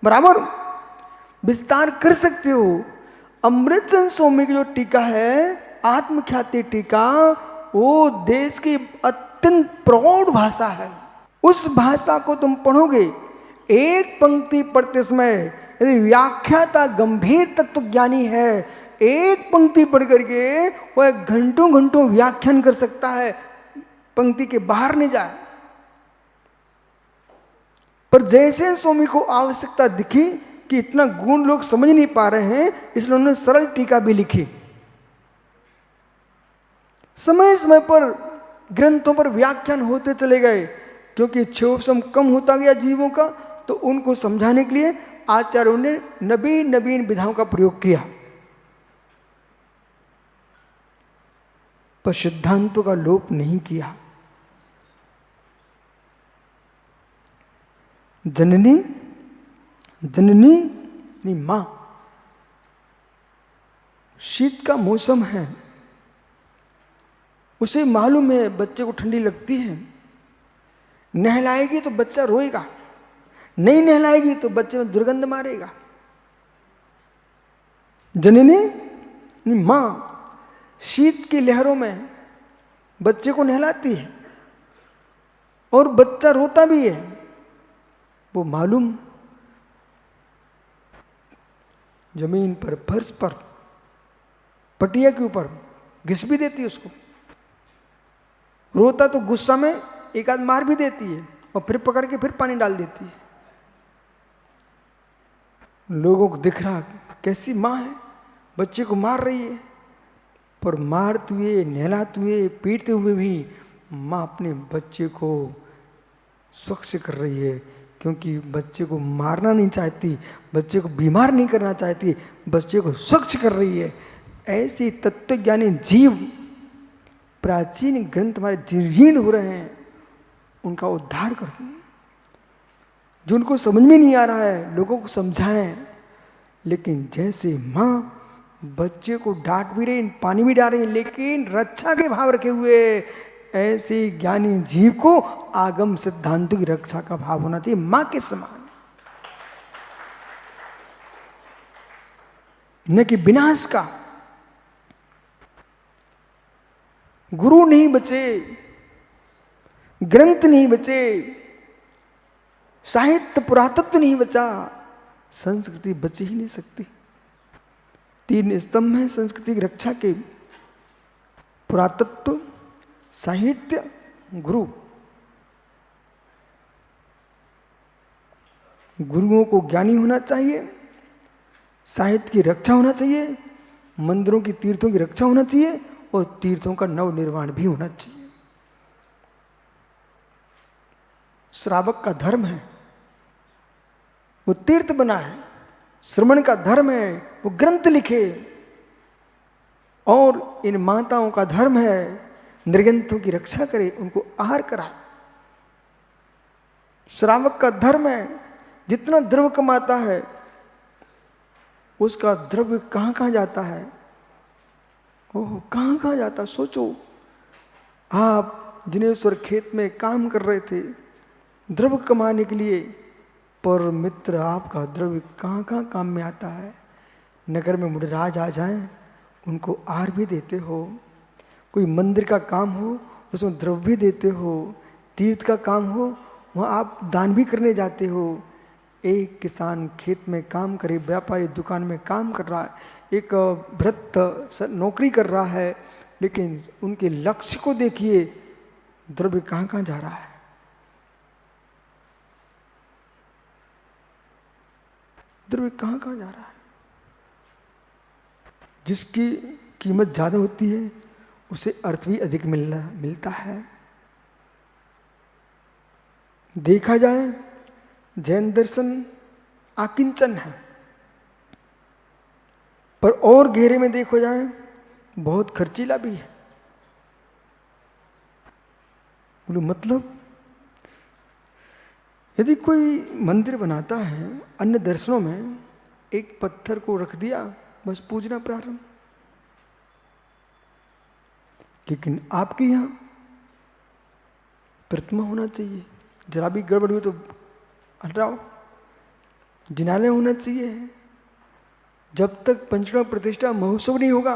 बराबर विस्तार कर सकते हो। अमृतचंद स्वामी की जो टीका है आत्मख्याति टीका, वो देश की अत्यंत प्रौढ़ भाषा है। उस भाषा को तुम पढ़ोगे, एक पंक्ति पढ़ते समय यदि व्याख्याता गंभीर तत्वज्ञानी है, एक पंक्ति पढ़ करके वह घंटों घंटों व्याख्यान कर सकता है, पंक्ति के बाहर नहीं जाए। पर जैसे स्वामी को आवश्यकता दिखी कि इतना गुण लोग समझ नहीं पा रहे हैं, इसलिए उन्होंने सरल टीका भी लिखी। समय समय पर ग्रंथों पर व्याख्यान होते चले गए, क्योंकि क्षोभसम कम होता गया जीवों का, तो उनको समझाने के लिए आचार्यों ने नवीन नवीन विधाओं का प्रयोग किया, पर सिद्धांतों का लोप नहीं किया। जननी जननी नहीं मां, शीत का मौसम है, उसे मालूम है बच्चे को ठंडी लगती है, नहलाएगी तो बच्चा रोएगा, नहीं नहलाएगी तो बच्चे में दुर्गंध मारेगा। जननी नहीं मां शीत की लहरों में बच्चे को नहलाती है और बच्चा रोता भी है, वो मालूम जमीन पर, फर्श पर, पटिया के ऊपर घिस भी देती है उसको। रोता तो गुस्सा में एक आध मार भी देती है और फिर पकड़ के फिर पानी डाल देती है। लोगों को दिख रहा कैसी माँ है, बच्चे को मार रही है, पर मारते हुए, नहलाते हुए, पीटते हुए भी माँ अपने बच्चे को स्वच्छ कर रही है, क्योंकि बच्चे को मारना नहीं चाहती, बच्चे को बीमार नहीं करना चाहती, बच्चे को स्वच्छ कर रही है। ऐसी तत्वज्ञानी जीव प्राचीन ग्रंथ हमारे जीर्ण हो रहे हैं, उनका उद्धार करते हैं। जो उनको समझ में नहीं आ रहा है लोगों को समझाएं। लेकिन जैसे माँ बच्चे को डांट भी रही, पानी भी डाल रही, लेकिन रक्षा के भाव रखे हुए, ऐसे ज्ञानी जीव को आगम सिद्धांतों की रक्षा का भाव होना चाहिए, मां के समान, न कि विनाश का। गुरु नहीं बचे, ग्रंथ नहीं बचे, साहित्य पुरातत्व नहीं बचा, संस्कृति बच ही नहीं सकती। तीन स्तंभ हैं संस्कृति की रक्षा के, पुरातत्व, साहित्य, गुरु। गुरुओं को ज्ञानी होना चाहिए, साहित्य की रक्षा होना चाहिए, मंदिरों की, तीर्थों की रक्षा होना चाहिए, और तीर्थों का नव निर्माण भी होना चाहिए। श्रावक का धर्म है वो तीर्थ बना है, श्रमण का धर्म है वो ग्रंथ लिखे, और इन माताओं का धर्म है निर्ग्रंथों की रक्षा करे, उनको आहार कराए। श्रावक का धर्म है जितना द्रव्य कमाता है उसका द्रव्य कहाँ कहाँ जाता है, ओह कहाँ कहाँ जाता। सोचो आप जिनेश्वर खेत में काम कर रहे थे द्रव्य कमाने के लिए, पर मित्र आपका द्रव्य कहाँ कहाँ काम में आता है। नगर में मुडराज आ जाएं उनको आहार भी देते हो, कोई मंदिर का काम हो उसमें द्रव्य भी देते हो, तीर्थ का काम हो वहाँ आप दान भी करने जाते हो। एक किसान खेत में काम करे, व्यापारी दुकान में काम कर रहा है, एक भृत्य नौकरी कर रहा है, लेकिन उनके लक्ष्य को देखिए, द्रव्य कहाँ कहाँ जा रहा है। द्रव्य कहाँ कहाँ जा रहा है। जिसकी कीमत ज़्यादा होती है उसे अर्थ भी अधिक मिलता है। देखा जाए जैन दर्शन आकिंचन है, पर और गहरे में देखो जाए बहुत खर्चीला भी है। बोलो मतलब यदि कोई मंदिर बनाता है, अन्य दर्शनों में एक पत्थर को रख दिया बस पूजना प्रारंभ, लेकिन आपके यहां प्रतिमा होना चाहिए, जरा भी गड़बड़ हुई तो हटाओ। जिनालय होना चाहिए। जब तक पंचकर्म प्रतिष्ठा महोत्सव नहीं होगा,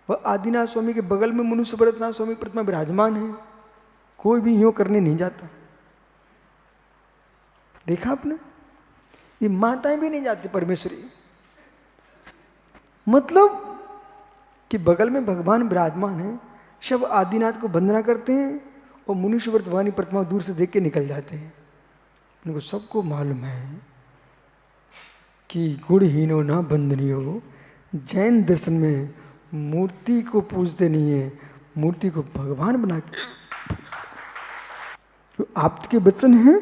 वह आदिनाथ स्वामी के बगल में मुनि सुब्रतनाथ स्वामी प्रतिमा विराजमान है, कोई भी यूं करने नहीं जाता। देखा आपने, ये माताएं भी नहीं जाती परमेश्वरी, मतलब कि बगल में भगवान विराजमान है, सब आदिनाथ को वंदना करते हैं और मुनि सुब्रत भवानी प्रतिमा दूर से देख के निकल जाते हैं। उनको सबको मालूम है कि गुणहीनो न वंदनीयो, जैन दर्शन में मूर्ति को पूजते नहीं है, मूर्ति को भगवान बना के पूजते हैं। जो आपके वचन हैं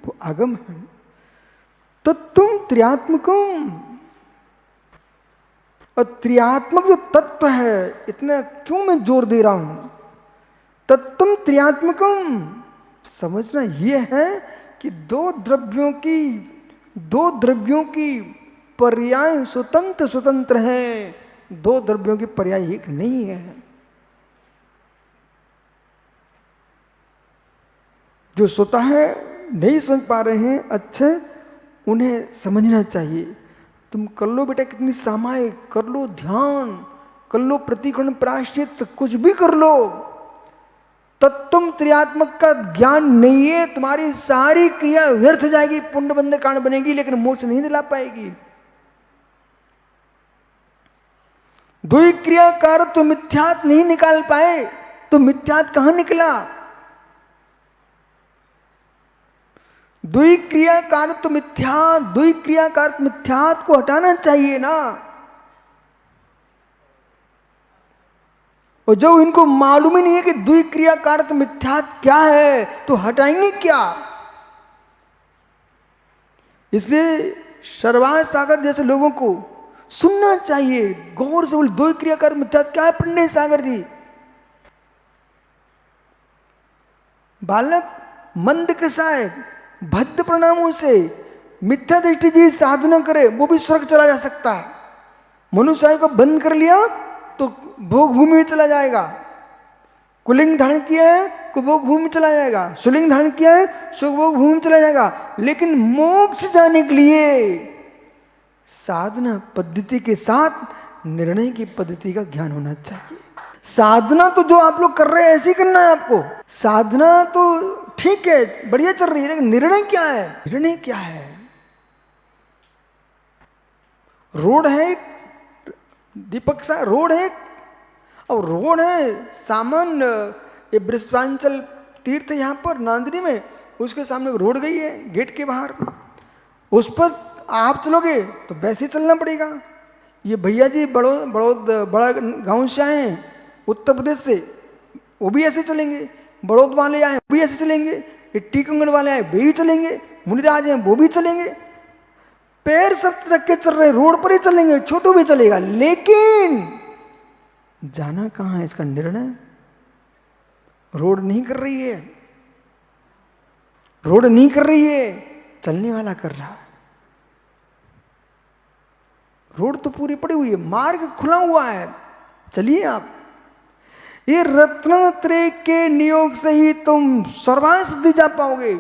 वो आगम है। तत्वम त्रियात्मकम, और त्रियात्मक जो तत्व है, इतना क्यों मैं जोर दे रहा हूं, तत्वम त्रियात्मकम, समझना यह है कि दो द्रव्यों की पर्याय स्वतंत्र स्वतंत्र है, दो द्रव्यों की पर्याय एक नहीं है। जो स्वतः नहीं समझ पा रहे हैं अच्छे, उन्हें समझना चाहिए। तुम कर लो बेटा कितनी सामायिक, कर लो ध्यान, कर लो प्रतिकोण प्रायश्चित, कुछ भी कर लो, तत्व त्रियात्मक का ज्ञान नहीं है, तुम्हारी सारी क्रिया व्यर्थ जाएगी, पुण्य बंध कांड बनेगी, लेकिन मोक्ष नहीं दिला पाएगी। द्वि क्रियाकार तो मिथ्यात नहीं निकाल पाए, तो मिथ्यात कहां निकला? द्वि क्रियाकार तो मिथ्यात को हटाना चाहिए ना। और जब इनको मालूम ही नहीं है कि द्वि क्रियाकार तो मिथ्यात क्या है, तो हटाएंगे क्या? इसलिए शर्वास सागर जैसे लोगों को सुनना चाहिए, गौर से बोल, द्वि क्रियाकार मिथ्यात क्या है पंडित सागर जी? बालक मंद कसाय भद्द प्रणामों से मिथ्या दृष्टि जी साधना करे, वो भी स्वर्ग चला जा सकता है। मनुष्य को बंद कर लिया तो भोग भूमि में चला जाएगा, कुलिंग धारण किया है तो भोग भूमि में चला जाएगा, सुलिंग धारण किया है सुख भोग भूमि में चला जाएगा। लेकिन मोक्ष जाने के लिए साधना पद्धति के साथ निर्णय की पद्धति का ज्ञान होना चाहिए। साधना तो जो आप लोग कर रहे हैं ऐसे ही करना है आपको। साधना तो ठीक है, बढ़िया चल रही है, लेकिन निर्णय क्या है? निर्णय क्या है? रोड है, दीपक सा रोड है, और रोड है सामान्य, ये बृहस्पतिवांचल तीर्थ यहाँ पर नांदनी में, उसके सामने रोड गई है गेट के बाहर, उस पर आप चलोगे तो वैसे चलना पड़ेगा। ये भैया जी बड़ा गांव से आए हैं उत्तर प्रदेश से, वो भी ऐसे चलेंगे, बड़ौद वाले आए वो भी ऐसे चलेंगे, ये टीकमगढ़ वाले आए वे भी चलेंगे, मुनिराज हैं वो भी चलेंगे, पैर सब रख के चल रहे, रोड पर ही चलेंगे, छोटू भी चलेगा, लेकिन जाना कहां है इसका निर्णय रोड नहीं कर रही है। रोड नहीं कर रही है, चलने वाला कर रहा है। रोड तो पूरी पड़ी हुई है, मार्ग खुला हुआ है, चलिए आप। ये रत्नत्रय के नियोग से ही तुम सर्वासिद्धि जा पाओगे,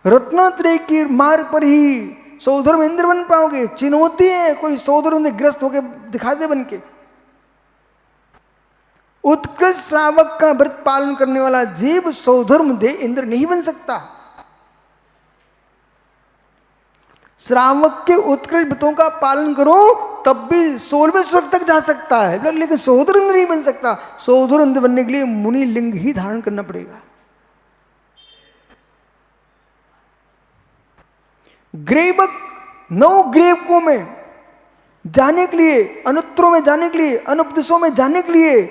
रत्नत्रय की मार्ग पर ही सौधर्म इंद्र बन पाओगे। चुनौती है कोई सौधर्म ग्रस्त होकर दिखा दे बन के। उत्कृष्ट श्रावक का व्रत पालन करने वाला जीव सौधर्म दे इंद्र नहीं बन सकता। श्रावक के उत्कृष्ट व्रतों का पालन करो तब भी 16वें स्वर्ग तक जा सकता है, लेकिन सौधर इंद्र नहीं बन सकता। सौधर इंद्र बनने के लिए मुनि लिंग ही धारण करना पड़ेगा। ग्रेवक 9 ग्रेवकों में जाने के लिए, अनुत्तरों में जाने के लिए, अनुपदेशों में जाने के लिए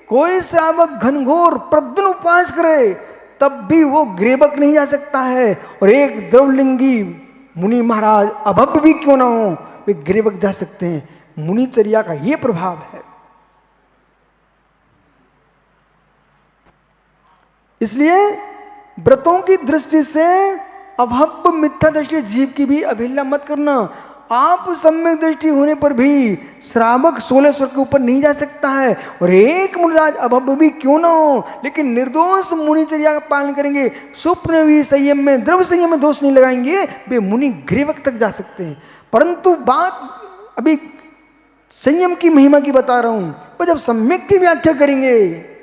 कोई श्रावक घनघोर प्रद्युन उपवास करे तब भी वो ग्रेवक नहीं जा सकता है। और एक द्रवलिंगी मुनि महाराज अभव्य भी क्यों ना हो, वे ग्रेवक जा सकते हैं। मुनिचर्या का ये प्रभाव है। इसलिए व्रतों की दृष्टि से अभव्य मिथ्या दृष्टि जीव की भी अवहेलना मत करना। आप सम्यक दृष्टि होने पर भी श्रावक 16 स्वर के ऊपर नहीं जा सकता है। और एक मुनिराज अभव भी क्यों ना हो, लेकिन निर्दोष मुनिचर्या का पालन करेंगे, स्वप्न भी संयम में, द्रव्य संयम में दोष नहीं लगाएंगे, वे मुनि ग्रीवक तक जा सकते हैं। परंतु बात अभी संयम की महिमा की बता रहा हूं, पर जब सम्यक की व्याख्या करेंगे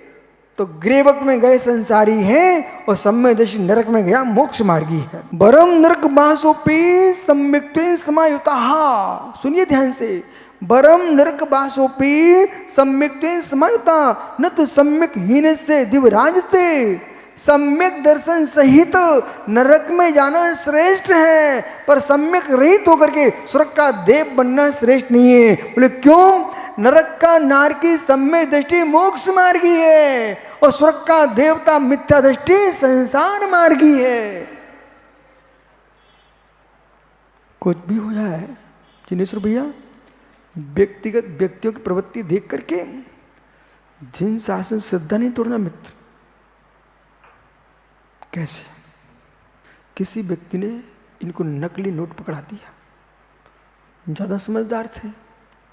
तो ग्रेवक में गए संसारी हैं और सम्यदर्शी नरक में गया मोक्ष मार्गी है। बरम नरक बासोपी सम्यक समायुता, सुनिए ध्यान से, बरम नरक बासोपी सम्यक समायुता न तो सम्यक हीन से दिवराजते, सम्यक दर्शन सहित नरक में जाना श्रेष्ठ है, पर सम्यक रहित होकर के स्वर्ग का देव बनना श्रेष्ठ नहीं है। बोले क्यों? नरक का नारकी सम्यक दृष्टि मोक्ष मार्गी है और स्वर्ग का देवता मिथ्या दृष्टि संसार मार्गी है। कुछ भी हो जाए जिनेश्वर भैया, व्यक्तिगत व्यक्तियों की प्रवृत्ति देख करके जिन शासन श्रद्धा नहीं तोड़ना मित्र। कैसे? किसी व्यक्ति ने इनको नकली नोट पकड़ा दिया, ज्यादा समझदार थे,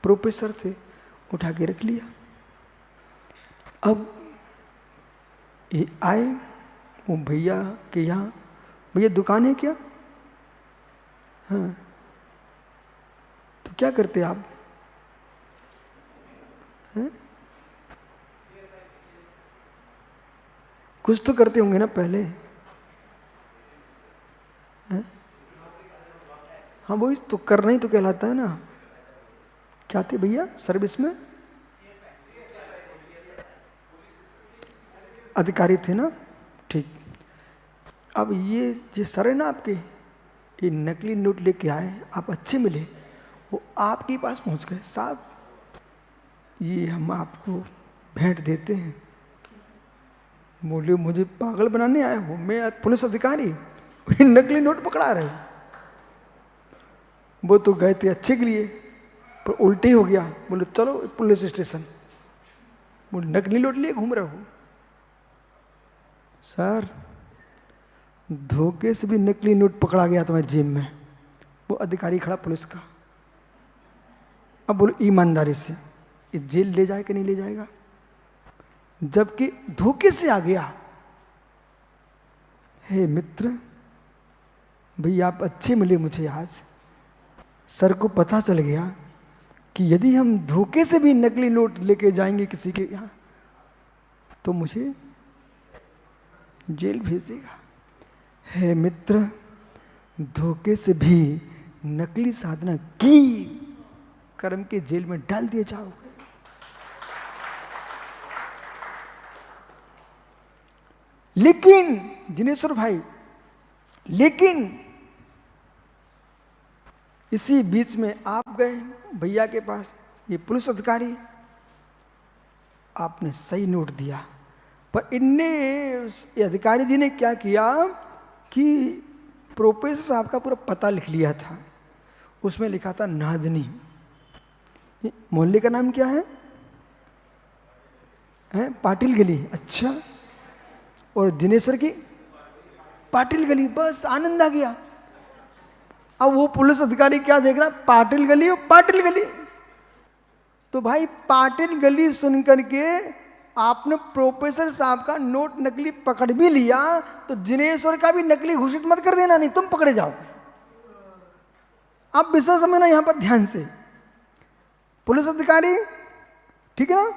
प्रोफेसर थे, उठा के रख लिया। अब ये आए वो भैया के यहाँ, भैया दुकान है क्या? हाँ। तो क्या करते आप? हैं? कुछ तो करते होंगे ना पहले। हैं? हाँ वही तो करना ही तो कहलाता है ना। क्या थे भैया सर्विस में? अधिकारी थे ना, ठीक। अब ये सर है ना आपके, ये नकली नोट लेके आए, आप अच्छे मिले, वो आपके पास पहुंच गए, साहब ये हम आपको भेंट देते हैं। बोले मुझे पागल बनाने आए हो, मैं पुलिस अधिकारी, नकली नोट पकड़ा रहे हो। वो तो गए थे अच्छे के लिए, पर उल्टी हो गया। बोले चलो पुलिस स्टेशन। बोले नकली नोट लिए घूम रहे हो? सर धोखे से भी नकली नोट पकड़ा गया तुम्हारी जेब में। वो अधिकारी खड़ा पुलिस का। अब बोलो ईमानदारी से ये जेल ले जाए कि नहीं ले जाएगा? जबकि धोखे से आ गया। हे मित्र, भैया आप अच्छे मिले मुझे आज। सर को पता चल गया कि यदि हम धोखे से भी नकली नोट लेके जाएंगे किसी के यहाँ तो मुझे जेल भेज देगा। हे मित्र, धोखे से भी नकली साधना की कर्म के जेल में डाल दिए जाओगे। लेकिन जिनेश्वर भाई, लेकिन इसी बीच में आप गए भैया के पास, ये पुलिस अधिकारी, आपने सही नोट दिया, पर इनने ये अधिकारी जी ने क्या किया कि प्रोफेसर साहब का पूरा पता लिख लिया था। उसमें लिखा था नादनी। मोहल्ले का नाम क्या है? पाटिल गली। अच्छा, और दिनेश्वर की पाटिल गली। बस आनंद आ गया। अब वो पुलिस अधिकारी क्या देख रहा? पाटिल गली और पाटिल गली। तो भाई पाटिल गली सुन करके आपने प्रोफेसर साहब का नोट नकली पकड़ भी लिया, तो जिनेश्वर का भी नकली घोषित मत कर देना, नहीं तुम पकड़े जाओ। आप विषय समझना यहां पर ध्यान से। पुलिस अधिकारी, ठीक है ना,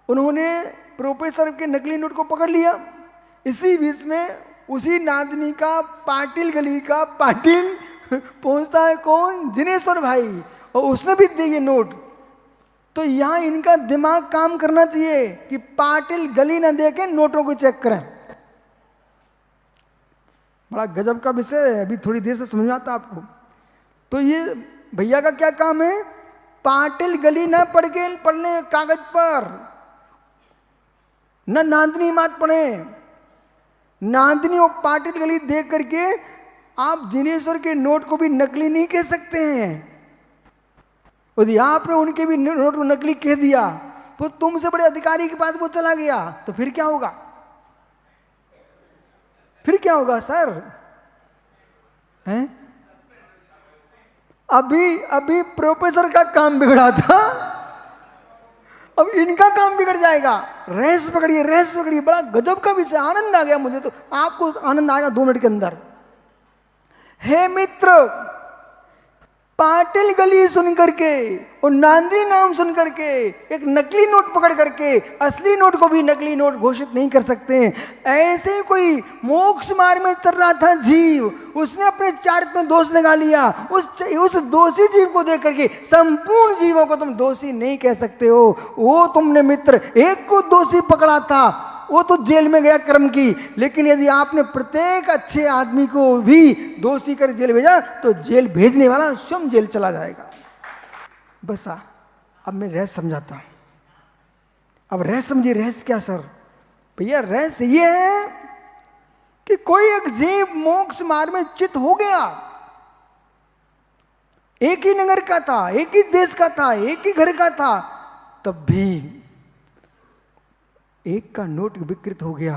उन्होंने प्रोफेसर के नकली नोट को पकड़ लिया। इसी बीच में उसी नादनी का पाटिल गली का पाटिल पहुंचता है कौन? जिनेश्वर भाई, और उसने भी दिए नोट। तो यहां इनका दिमाग काम करना चाहिए कि पाटिल गली न देके नोटों को चेक करें। बड़ा गजब का विषय है, अभी थोड़ी देर से समझ में आता आपको। तो ये भैया का क्या काम है? पाटिल गली न पढ़ के पढ़ने कागज पर, न नांदनी मात पढ़े। नांदनी और पाटिल गली देख करके आप जिनेश्वर के नोट को भी नकली नहीं कह सकते हैं। यदि आपने उनके भी नोट को नकली कह दिया तो तुमसे बड़े अधिकारी के पास वो चला गया, तो फिर क्या होगा? फिर क्या होगा सर? हैं? अभी अभी प्रोफेसर का काम बिगड़ा था, अब इनका काम बिगड़ जाएगा। रहस्य पकड़िए, रहस्य पकड़िए, बड़ा गजब का विषय, आनंद आ गया मुझे तो, आपको आनंद आएगा 2 मिनट के अंदर। हे मित्र, पाटिल गली सुन करके और नांदरी नाम सुन करके एक नकली नोट पकड़ करके असली नोट को भी नकली नोट घोषित नहीं कर सकते। ऐसे ही कोई मोक्ष मार्ग में चल रहा था जीव, उसने अपने चारित्र में दोष लगा लिया। उस दोषी जीव को देख करके संपूर्ण जीवों को तुम दोषी नहीं कह सकते हो। वो तुमने मित्र एक को दोषी पकड़ा था, वो तो जेल में गया कर्म की, लेकिन यदि आपने प्रत्येक अच्छे आदमी को भी दोषी कर जेल भेजा तो जेल भेजने वाला स्वयं जेल चला जाएगा। बस अब मैं रहस्य समझाता हूं। अब रहस्य समझिए, रहस्य क्या सर? भैया रहस्य ये है कि कोई एक जीव मोक्ष मार्ग में चित हो गया, एक ही नगर का था, एक ही देश का था, एक ही घर का था, तब भी एक का नोट विकृत हो गया।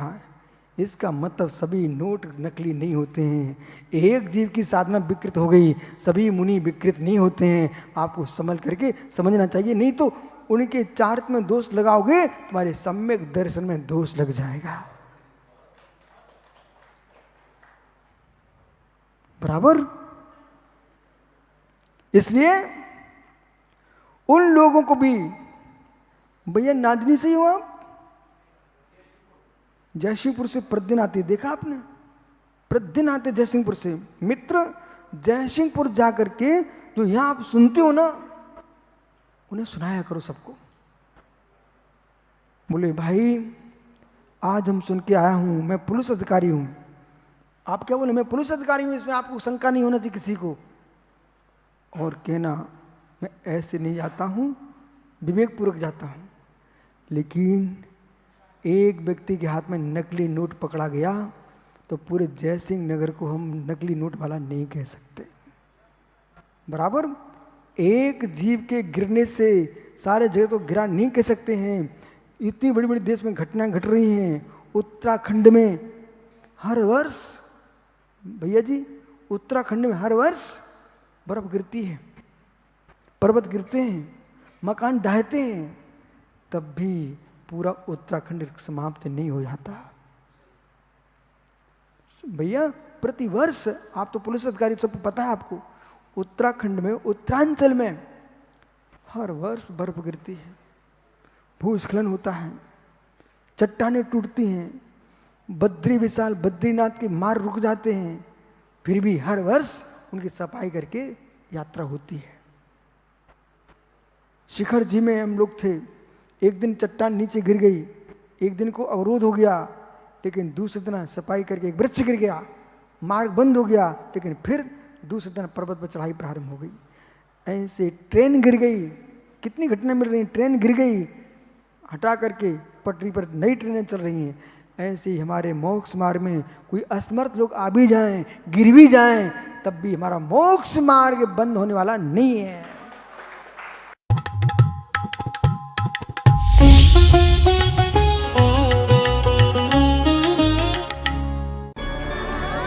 इसका मतलब सभी नोट नकली नहीं होते हैं। एक जीव की साधना विकृत हो गई, सभी मुनि विकृत नहीं होते हैं। आपको समझ करके समझना चाहिए, नहीं तो उनके चारित्र में दोष लगाओगे, तुम्हारे सम्यक दर्शन में दोष लग जाएगा। बराबर। इसलिए उन लोगों को भी, भैया नादनी से ही हो आप? जयसिंहपुर से प्रतिदिन आते, देखा आपने? प्रतिदिन आते जयसिंहपुर से। मित्र जयसिंहपुर जाकर के जो यहां आप सुनते हो ना, उन्हें सुनाया करो सबको। बोले भाई आज हम सुन के आया हूं, मैं पुलिस अधिकारी हूं। आप क्या बोले? मैं पुलिस अधिकारी हूं, इसमें आपको शंका नहीं होना चाहिए किसी को। और कहना मैं ऐसे नहीं जाता हूं, विवेकपूर्वक जाता हूं। लेकिन एक व्यक्ति के हाथ में नकली नोट पकड़ा गया तो पूरे जयसिंह नगर को हम नकली नोट वाला नहीं कह सकते। बराबर। एक जीव के गिरने से सारे जगत को गिरा नहीं कह सकते हैं। इतनी बड़ी बड़ी देश में घटनाएं घट रही हैं। उत्तराखंड में हर वर्ष, भैया जी उत्तराखंड में हर वर्ष बर्फ गिरती है, पर्वत गिरते हैं, मकान ढहते हैं, तब भी पूरा उत्तराखंड समाप्त नहीं हो जाता। भैया प्रति वर्ष, आप तो पुलिस अधिकारी, सब पता है आपको, उत्तराखंड में उत्तरांचल में हर वर्ष बर्फ गिरती है, भूस्खलन होता है, चट्टानें टूटती हैं, बद्री विशाल बद्रीनाथ के मार्ग रुक जाते हैं, फिर भी हर वर्ष उनकी सफाई करके यात्रा होती है। शिखर जी में हम लोग थे, एक दिन चट्टान नीचे गिर गई, एक दिन को अवरोध हो गया, लेकिन दूसरे दिन सफाई करके एक वृक्ष गिर गया, मार्ग बंद हो गया, लेकिन फिर दूसरे दिन पर्वत पर चढ़ाई प्रारंभ हो गई। ऐसे ट्रेन गिर गई, कितनी घटनाएं मिल रही, ट्रेन गिर गई, हटा करके पटरी पर नई ट्रेनें चल रही हैं। ऐसे ही हमारे मोक्ष मार्ग में कोई असमर्थ लोग आ भी जाएं, गिर भी जाएं, तब भी हमारा मोक्ष मार्ग बंद होने वाला नहीं है।